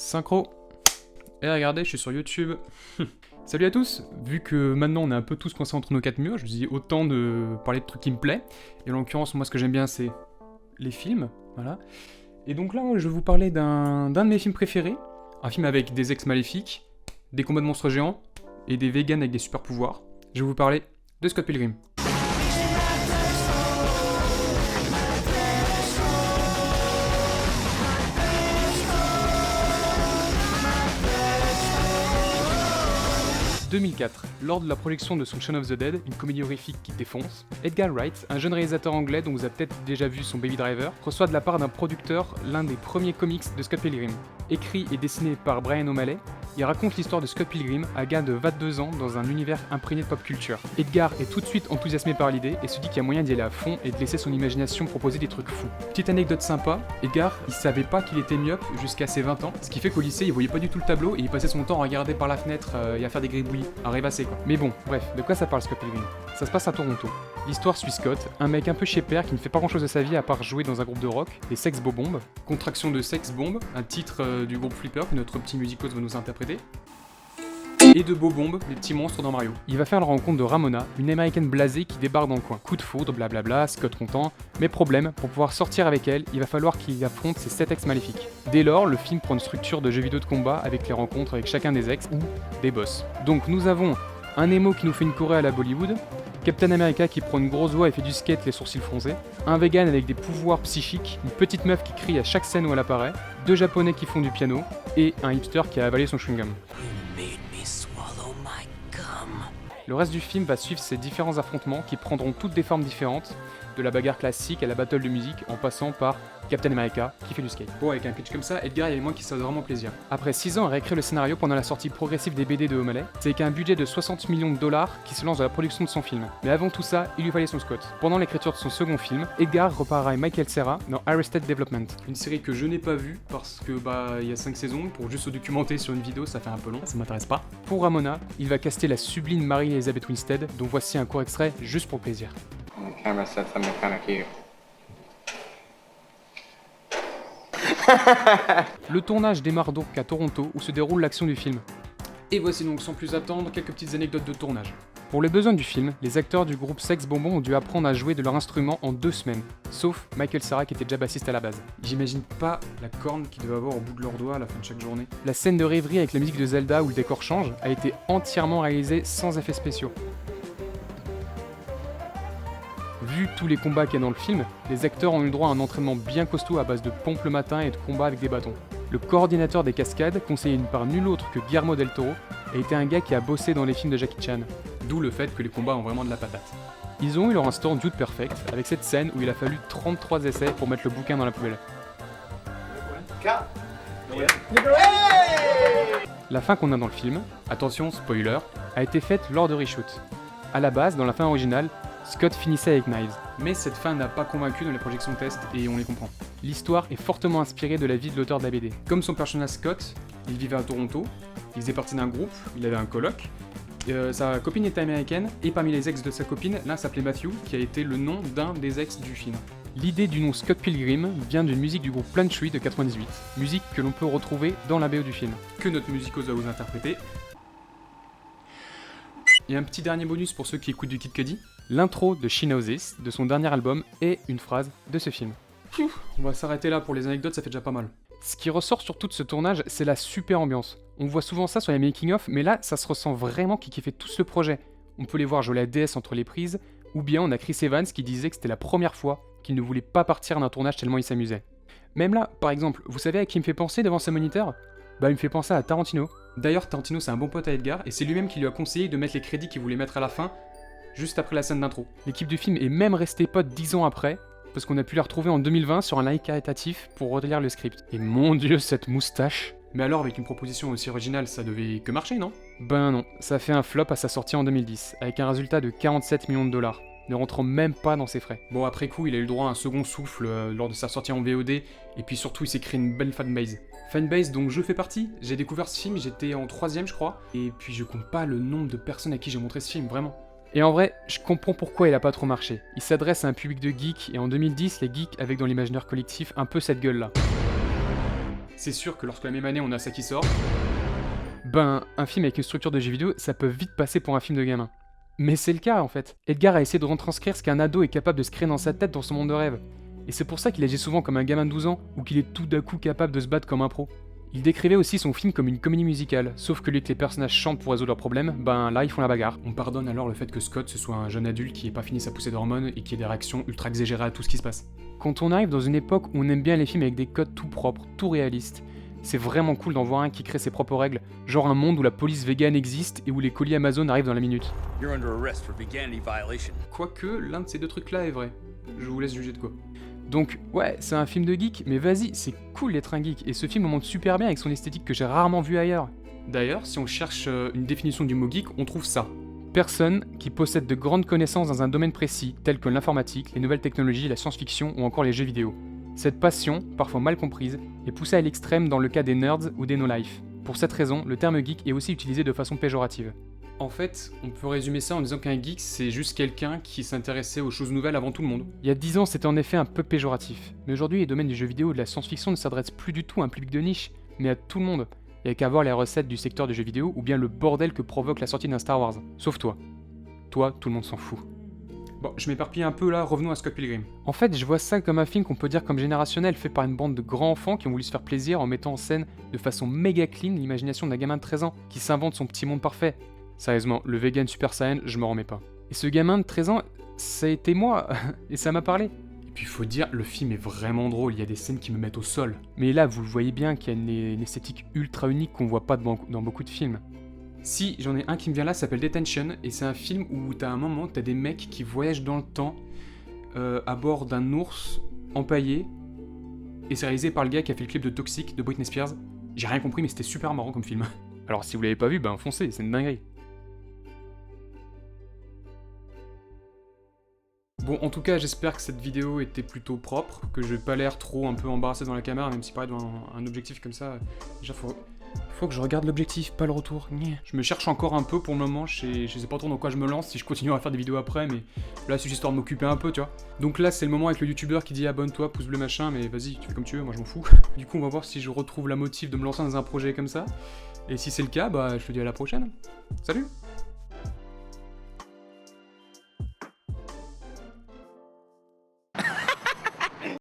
Synchro. Et regardez, je suis sur YouTube. Salut à tous. Vu que maintenant on est un peu tous coincés entre nos quatre murs, je me dis autant de parler de trucs qui me plaisent. Et en l'occurrence, moi ce que j'aime bien c'est les films, voilà. Et donc là, je vais vous parler d'un de mes films préférés. Un film avec des ex maléfiques, des combats de monstres géants et des vegans avec des super pouvoirs. Je vais vous parler de Scott Pilgrim. 2004, lors de la projection de son Shaun of the Dead, une comédie horrifique qui défonce, Edgar Wright, un jeune réalisateur anglais dont vous avez peut-être déjà vu son Baby Driver, reçoit de la part d'un producteur l'un des premiers comics de Scott Pilgrim. Écrit et dessiné par Brian O'Malley, il raconte l'histoire de Scott Pilgrim, un gars de 22 ans dans un univers imprégné de pop culture. Edgar est tout de suite enthousiasmé par l'idée et se dit qu'il y a moyen d'y aller à fond et de laisser son imagination proposer des trucs fous. Petite anecdote sympa, Edgar, il savait pas qu'il était myope jusqu'à ses 20 ans, ce qui fait qu'au lycée il voyait pas du tout le tableau et il passait son temps à regarder par la fenêtre et à faire des gribouillis, à rêvasser quoi. Mais bon, bref, de quoi ça parle Scott Pilgrim? Ça se passe à Toronto. L'histoire suit Scott, un mec un peu chez-père qui ne fait pas grand-chose de sa vie à part jouer dans un groupe de rock, les Sex Bob-Bomb. Contraction de Sex Bomb, un titre du groupe Flipper que notre petit musicos va nous interpréter. Et de Bob-Bomb, les petits monstres dans Mario. Il va faire la rencontre de Ramona, une américaine blasée qui débarque dans le coin. Coup de foudre, blablabla, Scott content, mais problème, pour pouvoir sortir avec elle, il va falloir qu'il affronte ses 7 ex maléfiques. Dès lors, le film prend une structure de jeu vidéo de combat avec les rencontres avec chacun des ex ou des boss. Donc nous avons un Nemo qui nous fait une choré à la Bollywood, Captain America qui prend une grosse voix et fait du skate les sourcils froncés, un vegan avec des pouvoirs psychiques, une petite meuf qui crie à chaque scène où elle apparaît, 2 japonais qui font du piano, et un hipster qui a avalé son chewing-gum. Le reste du film va suivre ces différents affrontements qui prendront toutes des formes différentes, de la bagarre classique à la battle de musique en passant par Captain America qui fait du skate. Bon, avec un pitch comme ça, Edgar il y avait moi qui se faisait vraiment plaisir. Après 6 ans à réécrire le scénario pendant la sortie progressive des BD de O'Malley, c'est avec un budget de 60 millions de dollars qui se lance dans la production de son film. Mais avant tout ça, il lui fallait son Scott. Pendant l'écriture de son second film, Edgar repart avec Michael Cera dans Arrested Development. Une série que je n'ai pas vue parce que il y a 5 saisons, pour juste se documenter sur une vidéo ça fait un peu long, ça m'intéresse pas. Pour Ramona, il va caster la sublime Mary-Elizabeth Winstead, dont voici un court extrait juste pour le plaisir. The camera said something kind of cute. Le tournage démarre donc à Toronto où se déroule l'action du film. Et voici donc sans plus attendre quelques petites anecdotes de tournage. Pour les besoins du film, les acteurs du groupe Sex Bob-Bomb ont dû apprendre à jouer de leur instrument en 2 semaines, sauf Michael Cera qui était déjà bassiste à la base. J'imagine pas la corne qu'ils devaient avoir au bout de leurs doigts à la fin de chaque journée. La scène de rêverie avec la musique de Zelda où le décor change a été entièrement réalisée sans effets spéciaux. Vu tous les combats qu'il y a dans le film, les acteurs ont eu le droit à un entraînement bien costaud à base de pompes le matin et de combats avec des bâtons. Le coordinateur des cascades, conseillé par nul autre que Guillermo del Toro, a été un gars qui a bossé dans les films de Jackie Chan, d'où le fait que les combats ont vraiment de la patate. Ils ont eu leur instant Dude Perfect avec cette scène où il a fallu 33 essais pour mettre le bouquin dans la poubelle. La fin qu'on a dans le film, attention spoiler, a été faite lors de reshoot. À la base, dans la fin originale, Scott finissait avec Knives. Mais cette fin n'a pas convaincu dans les projections test et on les comprend. L'histoire est fortement inspirée de la vie de l'auteur de la BD. Comme son personnage Scott, il vivait à Toronto, il faisait partie d'un groupe, il avait un coloc, sa copine était américaine et parmi les ex de sa copine, l'un s'appelait Matthew, qui a été le nom d'un des ex du film. L'idée du nom Scott Pilgrim vient d'une musique du groupe Plantry de 98, musique que l'on peut retrouver dans la BO du film, que notre musicos va vous interpréter. Et un petit dernier bonus pour ceux qui écoutent du Kid Cudi, l'intro de She Knows This, de son dernier album, est une phrase de ce film. On va s'arrêter là pour les anecdotes, ça fait déjà pas mal. Ce qui ressort sur tout ce tournage, c'est la super ambiance. On voit souvent ça sur les making-of, mais là, ça se ressent vraiment qu'ils kiffaient tous le projet. On peut les voir jouer la DS entre les prises, ou bien on a Chris Evans qui disait que c'était la première fois qu'il ne voulait pas partir d'un tournage tellement il s'amusait. Même là, par exemple, vous savez à qui il me fait penser devant ses moniteurs ? Il me fait penser à Tarantino. D'ailleurs, Tarantino c'est un bon pote à Edgar, et c'est lui-même qui lui a conseillé de mettre les crédits qu'il voulait mettre à la fin, juste après la scène d'intro. L'équipe du film est même restée pote 10 ans après, parce qu'on a pu les retrouver en 2020 sur un live caritatif pour relire le script. Et mon dieu, cette moustache. Mais alors, avec une proposition aussi originale, ça devait que marcher, non ? Ben non, ça fait un flop à sa sortie en 2010, avec un résultat de 47 millions de dollars, ne rentrant même pas dans ses frais. Bon, après coup, il a eu le droit à un second souffle lors de sa sortie en VOD, et puis surtout, il s'est créé une belle fanbase. Fanbase dont je fais partie. J'ai découvert ce film, j'étais en 3ème je crois, et puis je compte pas le nombre de personnes à qui j'ai montré ce film, vraiment. Et en vrai, je comprends pourquoi il a pas trop marché. Il s'adresse à un public de geeks, et en 2010, les geeks avaient dans l'imaginaire collectif un peu cette gueule-là. c'est sûr que lorsque la même année on a ça qui sort, ben un film avec une structure de jeu vidéo, ça peut vite passer pour un film de gamin. Mais c'est le cas en fait. Edgar a essayé de retranscrire ce qu'un ado est capable de se créer dans sa tête dans son monde de rêve. Et c'est pour ça qu'il agit souvent comme un gamin de 12 ans, ou qu'il est tout d'un coup capable de se battre comme un pro. Il décrivait aussi son film comme une comédie musicale, sauf que lieu que les personnages chantent pour résoudre leurs problèmes, ben là ils font la bagarre. On pardonne alors le fait que Scott ce soit un jeune adulte qui ait pas fini sa poussée d'hormones et qui ait des réactions ultra exagérées à tout ce qui se passe. Quand on arrive dans une époque où on aime bien les films avec des codes tout propres, tout réalistes, c'est vraiment cool d'en voir un qui crée ses propres règles, genre un monde où la police végane existe et où les colis Amazon arrivent dans la minute. Quoique, l'un de ces deux trucs-là est vrai. Je vous laisse juger de quoi. Donc, ouais, c'est un film de geek, mais vas-y, c'est cool d'être un geek, et ce film le montre super bien avec son esthétique que j'ai rarement vu ailleurs. D'ailleurs, si on cherche une définition du mot geek, on trouve ça. Personne qui possède de grandes connaissances dans un domaine précis, tel que l'informatique, les nouvelles technologies, la science-fiction ou encore les jeux vidéo. Cette passion, parfois mal comprise, est poussée à l'extrême dans le cas des nerds ou des no-life. Pour cette raison, le terme geek est aussi utilisé de façon péjorative. En fait, on peut résumer ça en disant qu'un geek, c'est juste quelqu'un qui s'intéressait aux choses nouvelles avant tout le monde. Il y a 10 ans, c'était en effet un peu péjoratif. Mais aujourd'hui, les domaines du jeu vidéo et de la science-fiction ne s'adressent plus du tout à un public de niche, mais à tout le monde. Il n'y a qu'à voir les recettes du secteur du jeu vidéo ou bien le bordel que provoque la sortie d'un Star Wars. Sauf toi. Toi, tout le monde s'en fout. Bon, je m'éparpille un peu là, revenons à Scott Pilgrim. En fait, je vois ça comme un film qu'on peut dire comme générationnel, fait par une bande de grands enfants qui ont voulu se faire plaisir en mettant en scène de façon méga clean l'imagination d'un gamin de 13 ans qui s'invente son petit monde parfait. Sérieusement, le vegan Super Saiyan, je m'en remets pas. Et ce gamin de 13 ans, ça a été moi, et ça m'a parlé. Et puis faut dire, le film est vraiment drôle, il y a des scènes qui me mettent au sol. Mais là, vous le voyez bien qu'il y a une esthétique ultra unique qu'on voit pas dans beaucoup de films. Si, j'en ai un qui me vient là, ça s'appelle Detention, et c'est un film où t'as un moment, t'as des mecs qui voyagent dans le temps à bord d'un ours empaillé, et c'est réalisé par le gars qui a fait le clip de Toxic de Britney Spears. J'ai rien compris, mais c'était super marrant comme film. Alors si vous l'avez pas vu, ben foncez, c'est une dinguerie. Bon, en tout cas, j'espère que cette vidéo était plutôt propre, que j'ai pas l'air trop un peu embarrassé dans la caméra, même si pareil, devant un objectif comme ça, déjà faut que je regarde l'objectif, pas le retour. Je me cherche encore un peu pour le moment, je sais pas trop dans quoi je me lance, si je continue à faire des vidéos après, mais là c'est juste histoire de m'occuper un peu, tu vois. Donc là c'est le moment avec le youtubeur qui dit abonne-toi, pouce bleu machin, mais vas-y, tu fais comme tu veux, moi je m'en fous. Du coup on va voir si je retrouve la motive de me lancer dans un projet comme ça, et si c'est le cas, bah je te dis à la prochaine. Salut!